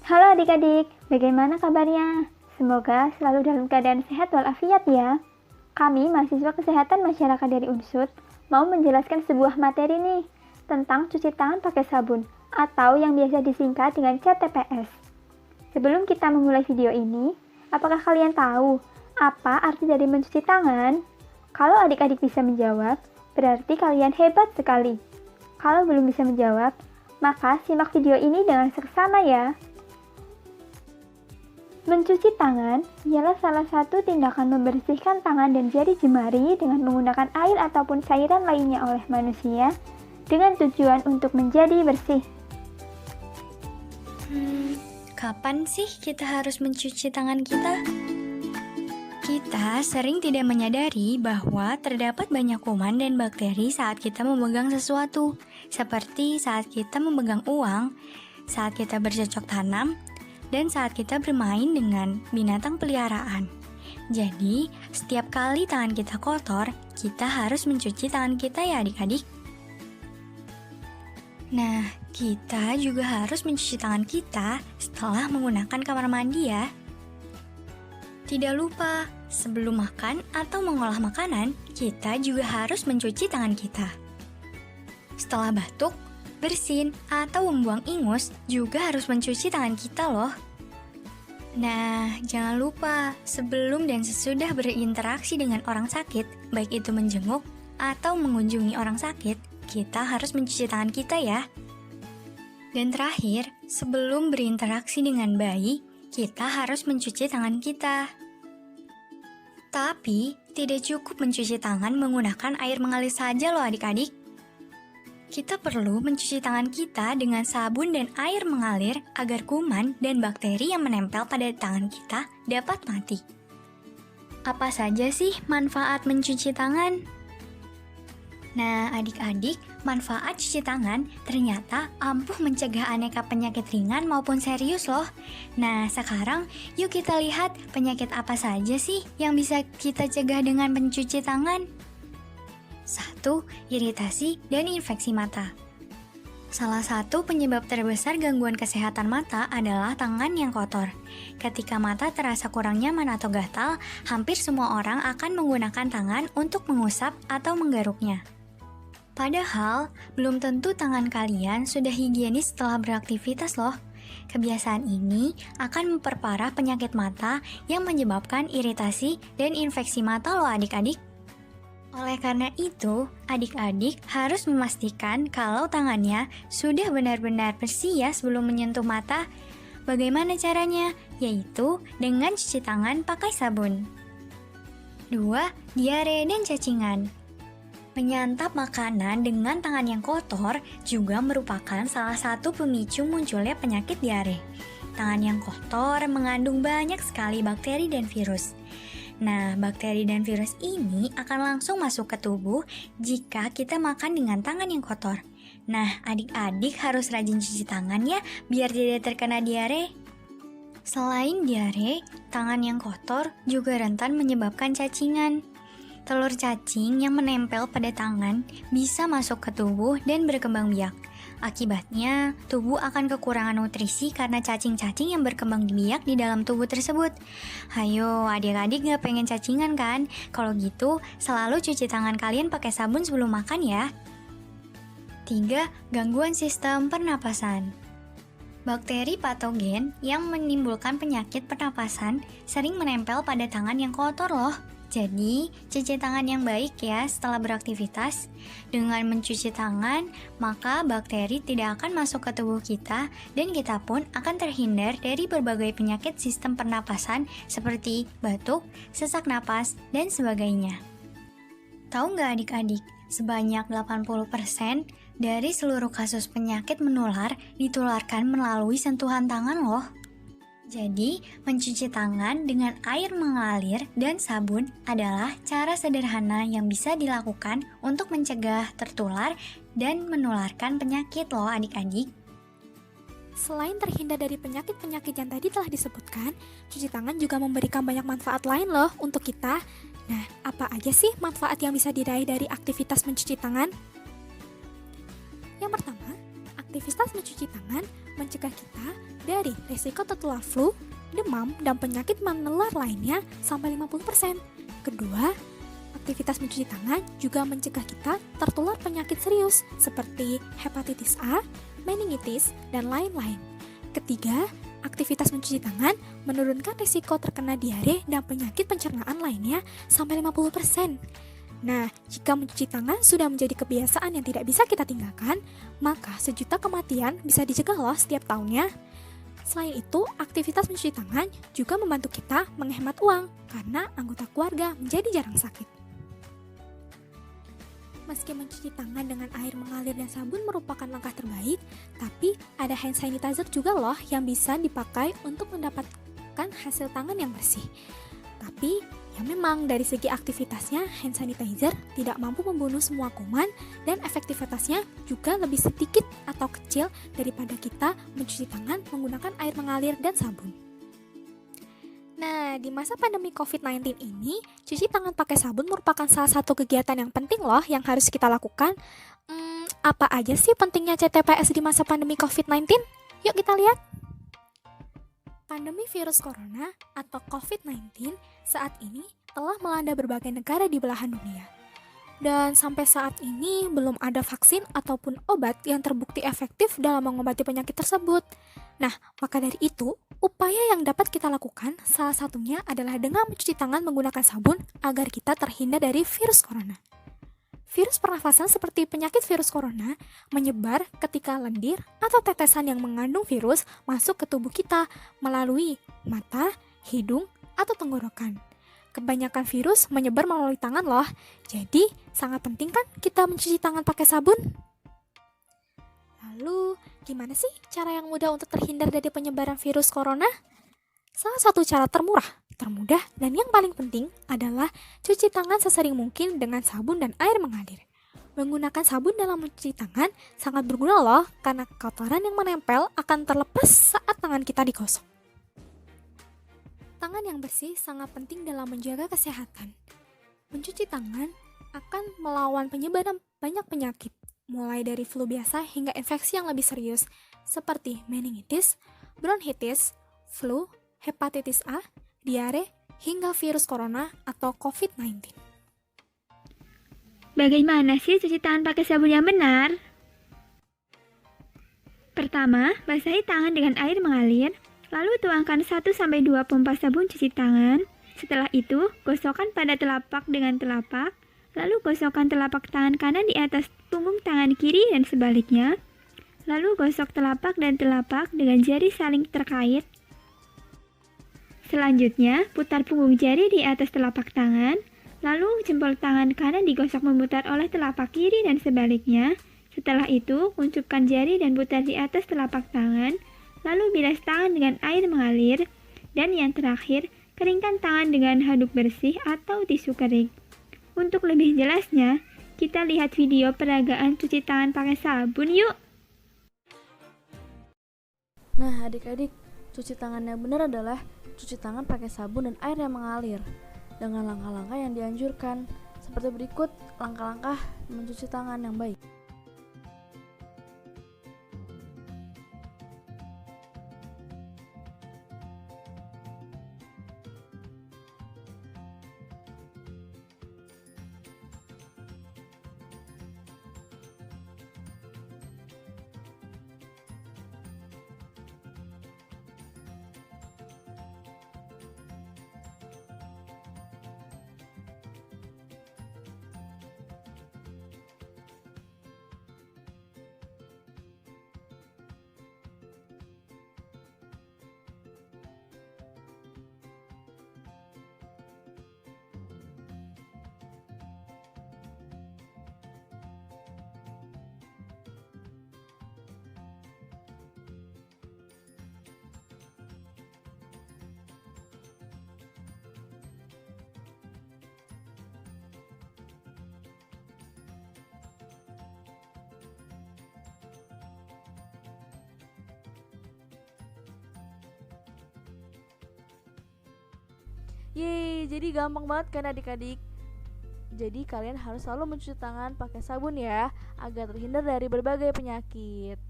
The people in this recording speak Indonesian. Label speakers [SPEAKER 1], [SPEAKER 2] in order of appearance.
[SPEAKER 1] Halo adik-adik, bagaimana kabarnya? Semoga selalu dalam keadaan sehat walafiat ya. Kami, mahasiswa kesehatan masyarakat dari Unsur, mau menjelaskan sebuah materi nih, tentang cuci tangan pakai sabun, atau yang biasa disingkat dengan CTPS. Sebelum kita memulai video ini, apakah kalian tahu apa arti dari mencuci tangan? Kalau adik-adik bisa menjawab, berarti kalian hebat sekali. Kalau belum bisa menjawab, maka simak video ini dengan seksama ya. Mencuci tangan ialah salah satu tindakan membersihkan tangan dan jari jemari dengan menggunakan air ataupun cairan lainnya oleh manusia dengan tujuan untuk menjadi bersih.
[SPEAKER 2] Kapan sih kita harus mencuci tangan kita? Kita sering tidak menyadari bahwa terdapat banyak kuman dan bakteri saat kita memegang sesuatu, seperti saat kita memegang uang, saat kita bercocok tanam, dan saat kita bermain dengan binatang peliharaan. Jadi, setiap kali tangan kita kotor, kita harus mencuci tangan kita ya adik-adik. Nah, kita juga harus mencuci tangan kita setelah menggunakan kamar mandi ya. Tidak lupa, sebelum makan atau mengolah makanan, kita juga harus mencuci tangan kita. Setelah batuk, bersin, atau membuang ingus, juga harus mencuci tangan kita loh. Nah, jangan lupa, sebelum dan sesudah berinteraksi dengan orang sakit, baik itu menjenguk atau mengunjungi orang sakit, kita harus mencuci tangan kita ya. Dan terakhir, sebelum berinteraksi dengan bayi, kita harus mencuci tangan kita. Tapi, tidak cukup mencuci tangan menggunakan air mengalir saja loh adik-adik. Kita perlu mencuci tangan kita dengan sabun dan air mengalir agar kuman dan bakteri yang menempel pada tangan kita dapat mati. Apa saja sih manfaat mencuci tangan? Nah, adik-adik, manfaat cuci tangan ternyata ampuh mencegah aneka penyakit ringan maupun serius loh. Nah, sekarang yuk kita lihat penyakit apa saja sih yang bisa kita cegah dengan mencuci tangan. 1. Iritasi dan infeksi mata. Salah satu penyebab terbesar gangguan kesehatan mata adalah tangan yang kotor. Ketika mata terasa kurang nyaman atau gatal, hampir semua orang akan menggunakan tangan untuk mengusap atau menggaruknya. Padahal, belum tentu tangan kalian sudah higienis setelah beraktivitas loh. Kebiasaan ini akan memperparah penyakit mata yang menyebabkan iritasi dan infeksi mata loh adik-adik. Oleh karena itu, adik-adik harus memastikan kalau tangannya sudah benar-benar bersih ya sebelum menyentuh mata. Bagaimana caranya? Yaitu dengan cuci tangan pakai sabun. 2. Diare dan cacingan. Menyantap makanan dengan tangan yang kotor juga merupakan salah satu pemicu munculnya penyakit diare. Tangan yang kotor mengandung banyak sekali bakteri dan virus. Nah, bakteri dan virus ini akan langsung masuk ke tubuh jika kita makan dengan tangan yang kotor. Nah, adik-adik harus rajin cuci tangan ya, biar tidak terkena diare. Selain diare, tangan yang kotor juga rentan menyebabkan cacingan. Telur cacing yang menempel pada tangan bisa masuk ke tubuh dan berkembang biak. Akibatnya, tubuh akan kekurangan nutrisi karena cacing-cacing yang berkembang biak di dalam tubuh tersebut. Hayo, adik-adik gak pengen cacingan kan? Kalau gitu, selalu cuci tangan kalian pakai sabun sebelum makan ya. 3. Gangguan sistem pernapasan. Bakteri patogen yang menimbulkan penyakit pernapasan sering menempel pada tangan yang kotor loh. Jadi, cuci tangan yang baik ya setelah beraktivitas. Dengan mencuci tangan, maka bakteri tidak akan masuk ke tubuh kita dan kita pun akan terhindar dari berbagai penyakit sistem pernapasan seperti batuk, sesak napas, dan sebagainya. Tahu nggak adik-adik, sebanyak 80% dari seluruh kasus penyakit menular ditularkan melalui sentuhan tangan loh. Jadi, mencuci tangan dengan air mengalir dan sabun adalah cara sederhana yang bisa dilakukan untuk mencegah tertular dan menularkan penyakit loh adik-adik.
[SPEAKER 3] Selain terhindar dari penyakit-penyakit yang tadi telah disebutkan, cuci tangan juga memberikan banyak manfaat lain loh untuk kita. Nah, apa aja sih manfaat yang bisa diraih dari aktivitas mencuci tangan? Yang pertama, aktivitas mencuci tangan mencegah kita dari risiko tertular flu, demam, dan penyakit menular lainnya sampai 50%. Kedua, aktivitas mencuci tangan juga mencegah kita tertular penyakit serius seperti hepatitis A, meningitis, dan lain-lain. Ketiga, aktivitas mencuci tangan menurunkan risiko terkena diare dan penyakit pencernaan lainnya sampai 50%. Nah, jika mencuci tangan sudah menjadi kebiasaan yang tidak bisa kita tinggalkan, maka 1 juta kematian bisa dicegah loh setiap tahunnya. Selain itu, aktivitas mencuci tangan juga membantu kita menghemat uang karena anggota keluarga menjadi jarang sakit. Meski mencuci tangan dengan air mengalir dan sabun merupakan langkah terbaik, tapi ada hand sanitizer juga loh yang bisa dipakai untuk mendapatkan hasil tangan yang bersih. Tapi, ya memang dari segi aktivitasnya, hand sanitizer tidak mampu membunuh semua kuman dan efektivitasnya juga lebih sedikit atau kecil daripada kita mencuci tangan menggunakan air mengalir dan sabun. Nah, di masa pandemi COVID-19 ini, cuci tangan pakai sabun merupakan salah satu kegiatan yang penting loh yang harus kita lakukan. Apa aja sih pentingnya CTPS di masa pandemi COVID-19? Yuk kita lihat. Pandemi virus corona atau COVID-19 saat ini telah melanda berbagai negara di belahan dunia. Dan sampai saat ini belum ada vaksin ataupun obat yang terbukti efektif dalam mengobati penyakit tersebut. Nah, maka dari itu, upaya yang dapat kita lakukan salah satunya adalah dengan mencuci tangan menggunakan sabun agar kita terhindar dari virus corona. Virus pernafasan seperti penyakit virus corona menyebar ketika lendir atau tetesan yang mengandung virus masuk ke tubuh kita melalui mata, hidung, atau tenggorokan. Kebanyakan virus menyebar melalui tangan loh, jadi sangat penting kan kita mencuci tangan pakai sabun? Lalu, gimana sih cara yang mudah untuk terhindar dari penyebaran virus corona? Salah satu cara termurah, termudah, dan yang paling penting adalah cuci tangan sesering mungkin dengan sabun dan air mengalir. Menggunakan sabun dalam mencuci tangan sangat berguna loh, karena kotoran yang menempel akan terlepas saat tangan kita digosok. Tangan yang bersih sangat penting dalam menjaga kesehatan. Mencuci tangan akan melawan penyebaran banyak penyakit, mulai dari flu biasa hingga infeksi yang lebih serius, seperti meningitis, bronkitis, flu, hepatitis A, diare, hingga virus corona atau COVID-19.
[SPEAKER 1] Bagaimana sih cuci tangan pakai sabun yang benar? Pertama, basahi tangan dengan air mengalir, lalu tuangkan 1-2 pompa sabun cuci tangan. Setelah itu, gosokkan pada telapak dengan telapak, lalu gosokkan telapak tangan kanan di atas punggung tangan kiri dan sebaliknya, lalu gosok telapak dan telapak dengan jari saling terkait. Selanjutnya, putar punggung jari di atas telapak tangan, lalu jempol tangan kanan digosok memutar oleh telapak kiri dan sebaliknya. Setelah itu, kuncupkan jari dan putar di atas telapak tangan, lalu bilas tangan dengan air mengalir, dan yang terakhir, keringkan tangan dengan handuk bersih atau tisu kering. Untuk lebih jelasnya, kita lihat video peragaan cuci tangan pakai sabun yuk!
[SPEAKER 4] Nah, adik-adik, cuci tangan yang benar adalah cuci tangan pakai sabun dan air yang mengalir dengan langkah-langkah yang dianjurkan. Seperti berikut langkah-langkah mencuci tangan yang baik. Yeay, jadi gampang banget kan adik-adik? Jadi kalian harus selalu mencuci tangan pakai sabun ya, agar terhindar dari berbagai penyakit.